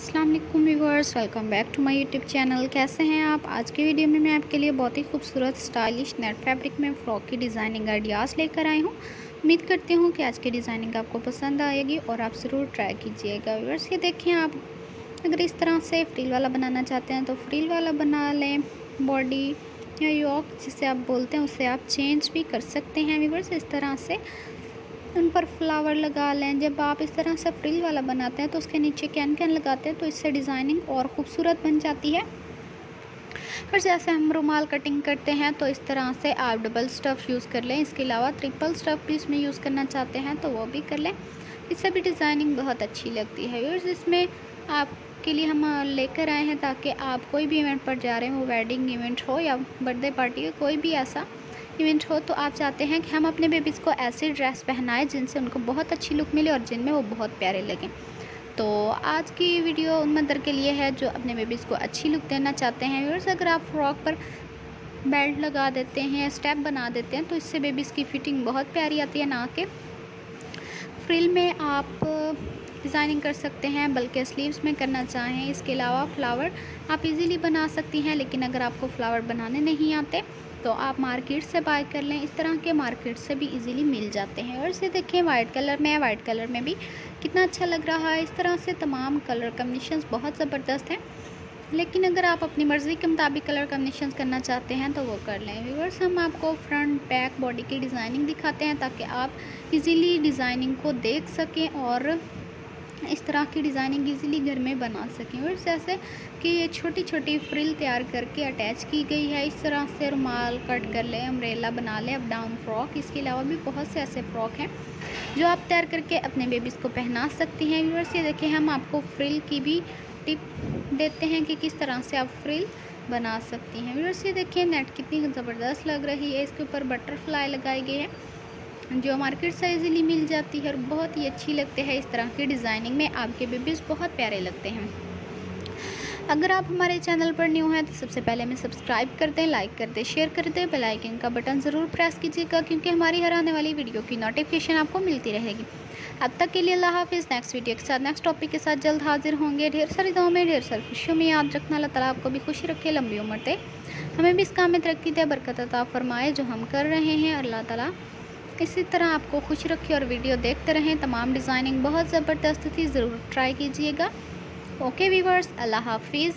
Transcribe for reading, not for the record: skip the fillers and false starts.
अस्सलाम वालेकुम viewers, welcome back to my YouTube channel. कैसे हैं आप? आज के वीडियो में मैं आपके लिए बहुत ही खूबसूरत स्टाइलिश नेट फैब्रिक में फ़्रॉक की डिज़ाइनिंग आइडियाज़ लेकर आई हूँ। उम्मीद करती हूँ कि आज की डिज़ाइनिंग आपको पसंद आएगी और आप ज़रूर ट्राई कीजिएगा। व्यूअर्स, ये देखिए, आप अगर इस तरह से फ्रिल वाला बनाना चाहते हैं तो फ्रिल वाला बना लें। बॉडी या योक जिसे आप बोलते हैं उसे आप चेंज भी कर सकते हैं। व्यूअर्स, इस तरह से उन पर फ्लावर लगा लें। जब आप इस तरह से फ्रिल वाला बनाते हैं तो उसके नीचे कैन कैन लगाते हैं तो इससे डिज़ाइनिंग और ख़ूबसूरत बन जाती है। और जैसे हम रुमाल कटिंग करते हैं तो इस तरह से आप डबल स्टफ़ यूज़ कर लें। इसके अलावा ट्रिपल स्टफ़ भी इसमें यूज़ करना चाहते हैं तो वो भी कर लें। इससे भी डिज़ाइनिंग बहुत अच्छी लगती है। व्यूअर्स, इसमें आपके लिए हम लेकर आए हैं ताकि आप कोई भी इवेंट पर जा रहे हो, वेडिंग इवेंट हो या बर्थडे पार्टी हो, कोई भी ऐसा इवेंट हो, तो आप चाहते हैं कि हम अपने बेबीज़ को ऐसी ड्रेस पहनाएं जिनसे उनको बहुत अच्छी लुक मिले और जिनमें वो बहुत प्यारे लगें। तो आज की वीडियो उन मदर के लिए है जो अपने बेबीज़ को अच्छी लुक देना चाहते हैं। व्यूअर्स, अगर आप फ्रॉक पर बेल्ट लगा देते हैं, स्टेप बना देते हैं तो इससे बेबीज़ की फ़िटिंग बहुत प्यारी आती है। ना कि फ्रिल में आप डिज़ाइनिंग कर सकते हैं, बल्कि स्लीव्स में करना चाहें। इसके अलावा फ्लावर आप इजीली बना सकती हैं, लेकिन अगर आपको फ्लावर बनाने नहीं आते तो आप मार्केट से बाय कर लें। इस तरह के मार्केट से भी इजीली मिल जाते हैं। और इसे देखें, वाइट कलर में है। वाइट कलर में भी कितना अच्छा लग रहा है। इस तरह से तमाम कलर कॉम्बिनेशंस बहुत ज़बरदस्त हैं, लेकिन अगर आप अपनी मर्ज़ी के मुताबिक कलर कॉम्बिनेशंस करना चाहते हैं तो वो कर लें। व्यूअर्स, हम आपको फ्रंट बैक बॉडी की डिज़ाइनिंग दिखाते हैं ताकि आप इजीली डिज़ाइनिंग को देख सकें और इस तरह की डिज़ाइनिंग इजीली घर में बना सकें। और जैसे कि ये छोटी छोटी फ्रिल तैयार करके अटैच की गई है। इस तरह से रुमाल कट कर लें, अम्ब्रेला बना लें, अप डाउन फ्रॉक। इसके अलावा भी बहुत से ऐसे फ़्रॉक हैं जो आप तैयार करके अपने बेबीज़ को पहना सकती हैं। व्यूअर्स, ये देखिए, हम आपको फ्रिल की भी टिप देते हैं कि किस तरह से आप फ्रिल बना सकती हैं। व्यूअर्स, ये देखिए, नेट कितनी ज़बरदस्त लग रही है। इसके ऊपर बटरफ्लाई लगाई गई है जो मार्केट से इजीली मिल जाती है और बहुत ही अच्छी लगते हैं। इस तरह की डिज़ाइनिंग में आपके बेबीज़ बहुत प्यारे लगते हैं। अगर आप हमारे चैनल पर न्यू हैं तो सबसे पहले हमें सब्सक्राइब कर दें, लाइक कर दें, शेयर कर दें, बेल आइकन का बटन ज़रूर प्रेस कीजिएगा, क्योंकि हमारी हर आने वाली वीडियो की नोटिफिकेशन आपको मिलती रहेगी। अब तक के लिए अल्लाह हाफिज़। नेक्स्ट वीडियो के साथ, नेक्स्ट टॉपिक के साथ जल्द हाजिर होंगे। ढेर सारी दुआओं में, ढेर सारी खुशियों में याद रखना। अल्लाह ताला आपको भी खुशी रखे, लंबी उम्र दे, हमें भी इस काम में तरक्की दे, बरकत अता फरमाए जो हम कर रहे हैं। अल्लाह ताला इसी तरह आपको खुश रखे और वीडियो देखते रहें। तमाम डिज़ाइनिंग बहुत ज़बरदस्त थी, ज़रूर ट्राई कीजिएगा। ओके व्यूअर्स, अल्लाह हाफिज़।